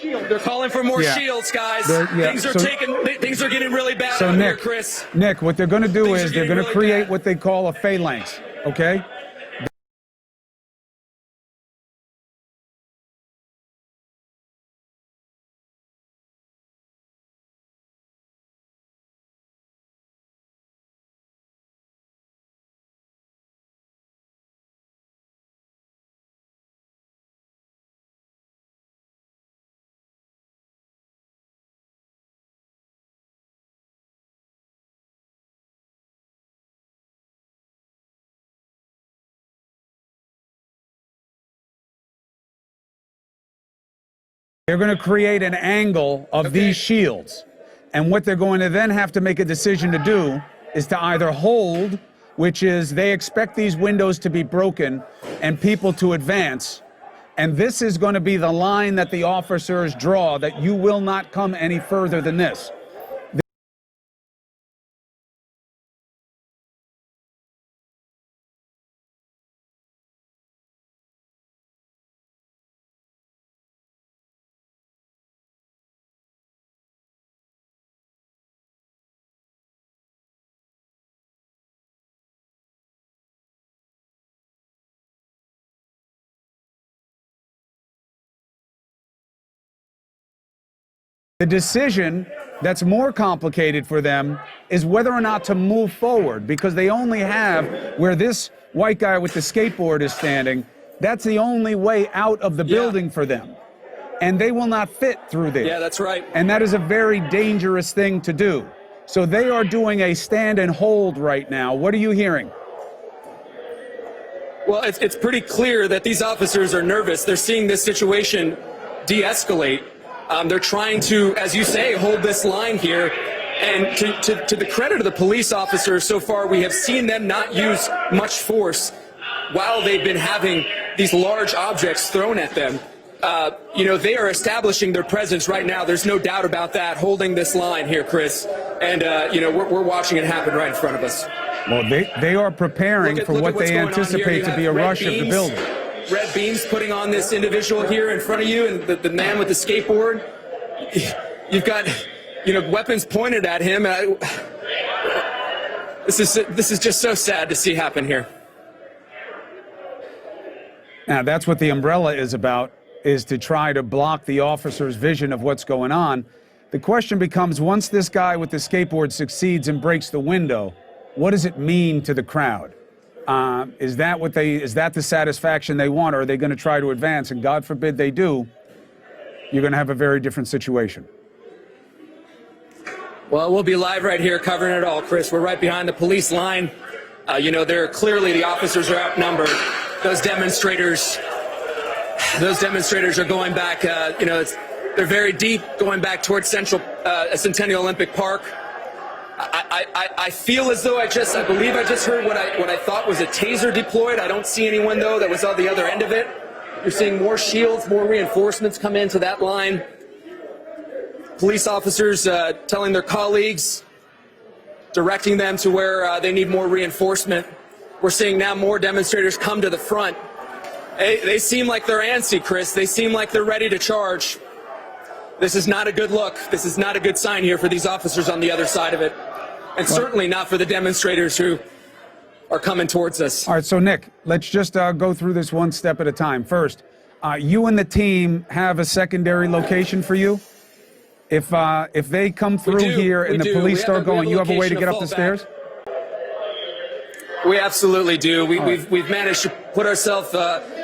They're calling for more shields, guys. Things are getting really bad out here, Chris. Nick, what they're going to do is they're going to create what they call a phalanx, okay? They're going to create an angle of these shields. And what they're going to then have to make a decision to do is to either hold, which is they expect these windows to be broken and people to advance. And this is going to be the line that the officers draw, that you will not come any further than this. The decision that's more complicated for them is whether or not to move forward, because they only have where this white guy with the skateboard is standing. That's the only way out of the building for them. And they will not fit through there. Yeah, that's right. And that is a very dangerous thing to do. So they are doing a stand and hold right now. What are you hearing? Well, it's pretty clear that these officers are nervous. They're seeing this situation de-escalate. They're trying to, as you say, hold this line here. And to the credit of the police officers so far, we have seen them not use much force while they've been having these large objects thrown at them. You know, they are establishing their presence right now. There's no doubt about that, holding this line here, Chris. And, you know, we're watching it happen right in front of us. Well, they are preparing for what they anticipate to be a rush of the building. Red beams putting on this individual here in front of you, and the man with the skateboard. You've got, you know, weapons pointed at him. This is just so sad to see happen here. Now, that's what the umbrella is about, is to try to block the officer's vision of what's going on. The question becomes, once this guy with the skateboard succeeds and breaks the window, what does it mean to the crowd? Is that the satisfaction they want, or are they going to try to advance? And God forbid they do, you're going to have a very different situation. Well, we'll be live right here covering it all, Chris. We're right behind the police line. You know, clearly the officers are outnumbered. Those demonstrators are going back, you know, they're very deep, going back towards Centennial Olympic Park. I feel as though I believe I just heard what I thought was a taser deployed. I don't see anyone, though, that was on the other end of it. You're seeing more shields, more reinforcements come into that line. Police officers telling their colleagues, directing them to where they need more reinforcement. We're seeing now more demonstrators come to the front. They seem like they're antsy, Chris. They seem like they're ready to charge. This is not a good look. This is not a good sign here for these officers on the other side of it. And certainly not for the demonstrators who are coming towards us. All right, so Nick, let's just go through this one step at a time. First, you and the team have a secondary location for you? If they come through here and the police start going, you have a way to get up the stairs? We absolutely do. We've managed to put ourselves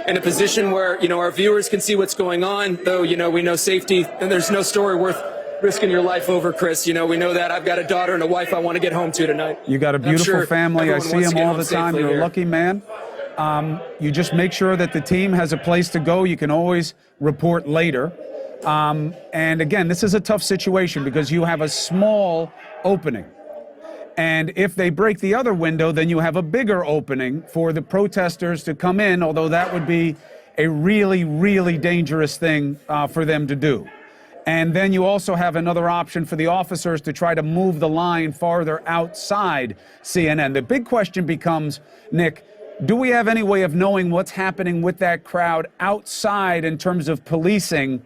in a position where, you know, our viewers can see what's going on, though, you know, we know safety, and there's no story worth risking your life over, Chris. You know, we know that. I've got a daughter and a wife I want to get home to tonight. You got a beautiful family. I see them all the time. You're a lucky man. You just make sure that the team has a place to go. You can always report later. And again, this is a tough situation because you have a small opening. And if they break the other window, then you have a bigger opening for the protesters to come in, although that would be a really, really dangerous thing for them to do. And then you also have another option for the officers to try to move the line farther outside CNN. The big question becomes, Nick, do we have any way of knowing what's happening with that crowd outside in terms of policing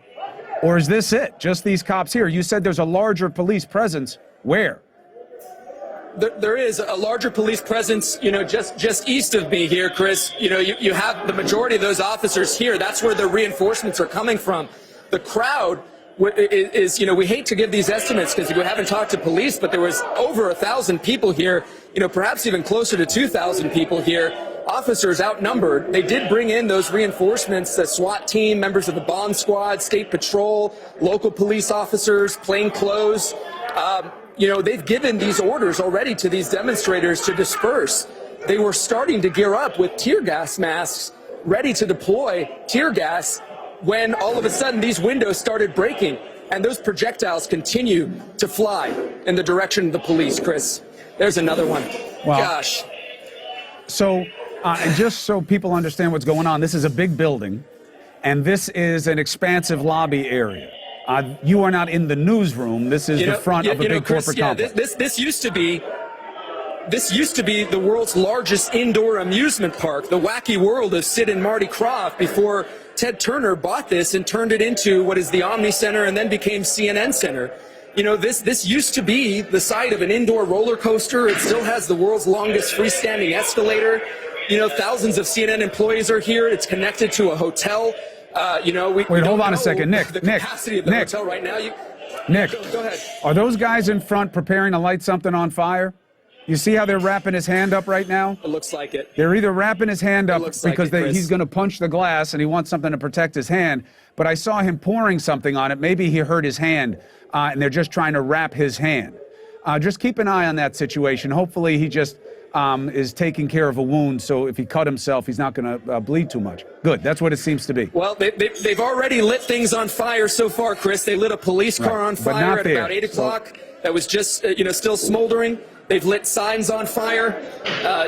Or is this it? Just these cops here? You said there's a larger police presence. Where? There is a larger police presence, just east of me here, Chris. You have the majority of those officers here. That's where the reinforcements are coming from. The crowd is, we hate to give these estimates because we haven't talked to police, but there was over 1,000 people here, perhaps even closer to 2,000 people here. Officers outnumbered. They did bring in those reinforcements, the SWAT team, members of the bomb squad, state patrol, local police officers, plain clothes. They've given these orders already to these demonstrators to disperse. They were starting to gear up with tear gas masks, ready to deploy tear gas, when all of a sudden these windows started breaking and those projectiles continue to fly in the direction of the police, Chris. There's another one. Wow. Gosh. So, and just so people understand what's going on, this is a big building, and this is an expansive lobby area. You are not in the newsroom. This is the front of a big Chris, corporate complex. This used to be the world's largest indoor amusement park, the wacky world of Sid and Marty Krofft, before Ted Turner bought this and turned it into what is the Omni Center and then became CNN Center. This used to be the site of an indoor roller coaster. It still has the world's longest freestanding escalator. Thousands of CNN employees are here. It's connected to a hotel. Wait, hold on a second, Nick. The capacity of the hotel right now. Nick, go ahead. Are those guys in front preparing to light something on fire? You see how they're wrapping his hand up right now? It looks like it. They're either wrapping his hand up because like he's going to punch the glass and he wants something to protect his hand. But I saw him pouring something on it. Maybe he hurt his hand, and they're just trying to wrap his hand. Just keep an eye on that situation. Hopefully he just is taking care of a wound, so if he cut himself, he's not going to bleed too much. Good, that's what it seems to be. Well, they've already lit things on fire so far, Chris. They lit a police car on fire at about 8 o'clock. That was just, still smoldering. They've lit signs on fire.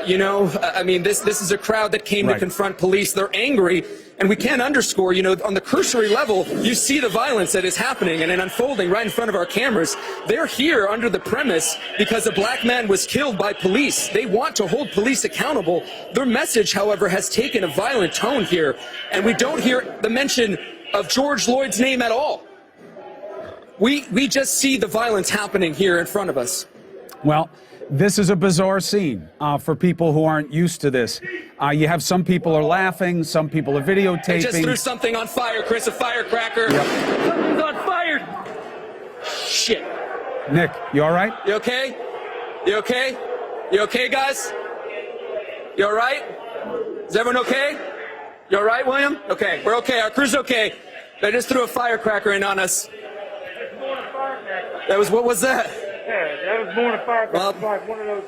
This is a crowd that came to confront police. They're angry. And we can't underscore, on the cursory level, you see the violence that is happening and unfolding right in front of our cameras. They're here under the premise because a black man was killed by police. They want to hold police accountable. Their message, however, has taken a violent tone here. And we don't hear the mention of George Floyd's name at all. We just see the violence happening here in front of us. Well, this is a bizarre scene for people who aren't used to this. You have some people are laughing, some people are videotaping. They just threw something on fire, Chris, a firecracker. Yep. Something's on fire. Shit. Nick, you all right? You okay? You okay? You okay, guys? You all right? Is everyone okay? You all right, William? Okay, we're okay. Our crew's okay. They just threw a firecracker in on us. What was that? Yeah, that was more than a firecracker. Like one of those.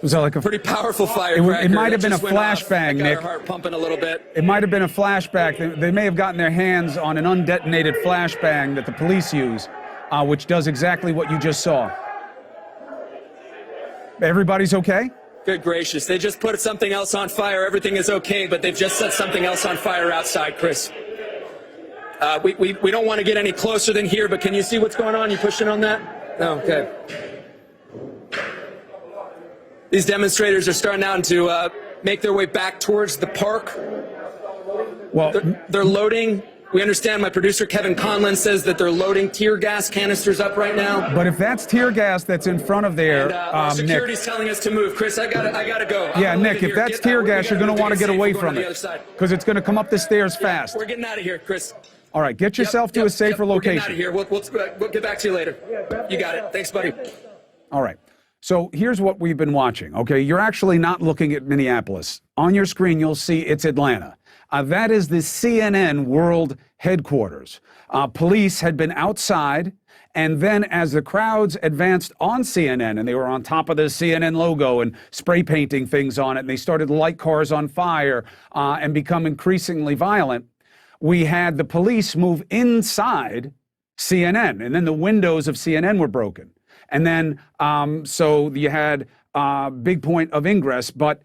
Was that like a pretty powerful firecracker? It might have been a flashbang, Nick. Got our heart pumping a little bit. It might have been a flashback. They may have gotten their hands on an undetonated flashbang that the police use, which does exactly what you just saw. Everybody's okay? Good gracious. They just put something else on fire. Everything is okay, but they've just set something else on fire outside, Chris. We don't want to get any closer than here, but can you see what's going on? You pushing on that? Oh, okay. These demonstrators are starting out to make their way back towards the park. Well, they're loading. We understand. My producer Kevin Conlon says that they're loading tear gas canisters up right now. But if that's tear gas that's in front of there, and, security's Nick, telling us to move. Chris, I gotta go. Yeah, Nick, if that's tear gas, you're going to want to get away from it because it's going to come up the stairs fast. We're getting out of here, Chris. All right, get yourself to a safer location. We're getting out of here. We'll get back to you later. You got it. Thanks, buddy. All right. So here's what we've been watching, okay? You're actually not looking at Minneapolis. On your screen, you'll see it's Atlanta. That is the CNN World Headquarters. Police had been outside, and then as the crowds advanced on CNN, and they were on top of the CNN logo and spray painting things on it, and they started to light cars on fire and become increasingly violent, we had the police move inside CNN, and then the windows of CNN were broken. And then, so you had a big point of ingress, but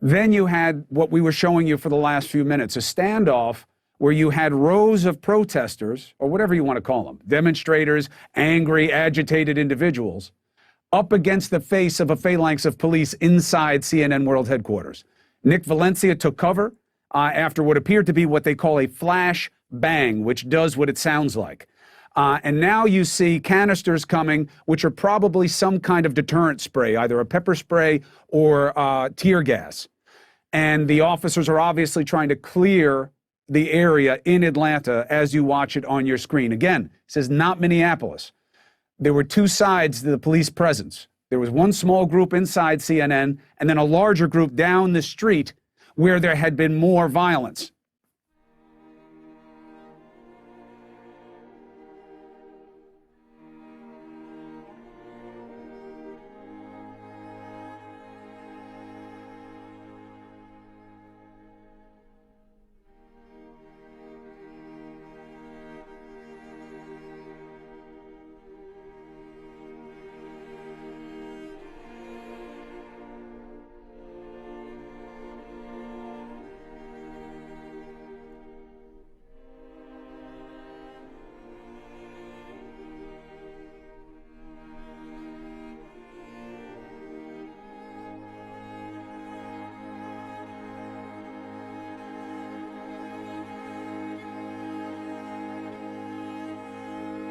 then you had what we were showing you for the last few minutes, a standoff where you had rows of protesters, or whatever you want to call them, demonstrators, angry, agitated individuals, up against the face of a phalanx of police inside CNN World Headquarters. Nick Valencia took cover after what appeared to be what they call a flash bang, which does what it sounds like. And now you see canisters coming, which are probably some kind of deterrent spray, either a pepper spray or tear gas. And the officers are obviously trying to clear the area in Atlanta as you watch it on your screen. Again, this is not Minneapolis. There were two sides to the police presence. There was one small group inside CNN and then a larger group down the street where there had been more violence.